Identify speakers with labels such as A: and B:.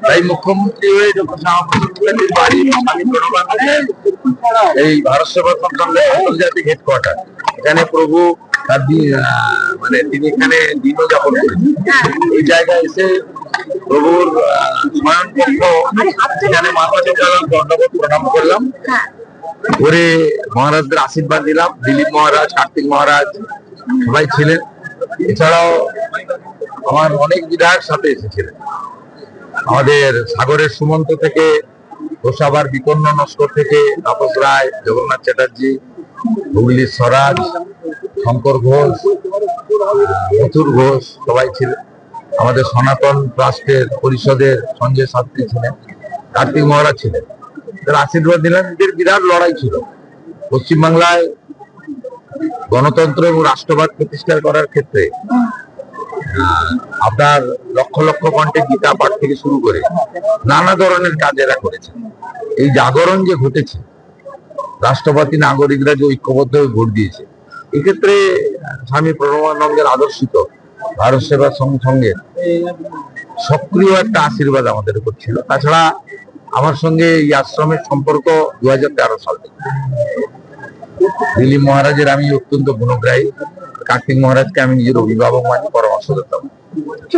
A: তাই মুখ্যমন্ত্রী হয়ে যখন বাড়ি এই ভারত সেবা সন্তানদের আন্তর্জাতিক হেডকোয়ার্টার এখানে প্রভু তার মানে তিনি এখানে দিনও যাপন করেন। এই জায়গায় এসে প্রভুর এখানে মাথা টেকালাম, দণ্ডবোধ প্রণাম করলাম, করে মহারাজদের আশীর্বাদ দিলাম। দিলীপ মহারাজ, কার্তিক মহারাজ সবাই ছিলেন। এছাড়াও আমার অনেক বিধায়ক সাথে এসেছিলেন। আমাদের সাগরের সুমন্ত থেকে, গোসাবার বিপন্ন নস্কর থেকে তাপস রায়, জগন্নাথ চ্যাটার্জি, হুগলির স্বরাজ, শঙ্কর ঘোষ, মথুর ঘোষ সবাই ছিলেন। আমাদের সনাতন ট্রাস্টের পরিষদের সঞ্জয় শাস্ত্রী ছিলেন, কার্তিক মহারাজ ছিলেন। তারা আশীর্বাদ দিলেন। এদের বিরাট লড়াই ছিল পশ্চিমবাংলায় গণতন্ত্র এবং রাষ্ট্রবাদ প্রতিষ্ঠা করার ক্ষেত্রে। আপনার লক্ষ লক্ষ কণ্ঠে গীতা পাঠ থেকে শুরু করে নানা ধরনের কাজ এরা করেছে। এই জাগরণ যে ঘটেছে, রাষ্ট্রপতি নাগরিকরা যে ঐক্যবদ্ধ হয়ে ভোট দিয়েছে, এক্ষেত্রে স্বামী প্রণবানন্দের আদর্শিত ভারত সেবা সঙ্গে সক্রিয় একটা আশীর্বাদ আমাদের উপর ছিল। তাছাড়া আমার সঙ্গে এই আশ্রমের সম্পর্ক 2013 সাল থেকে। দিলীপ মহারাজের আমি অত্যন্ত গুণগ্রাহী, কার্তিক মহারাজকে আমি নিজের অভিভাবক মানি, পরামর্শ দিতাম।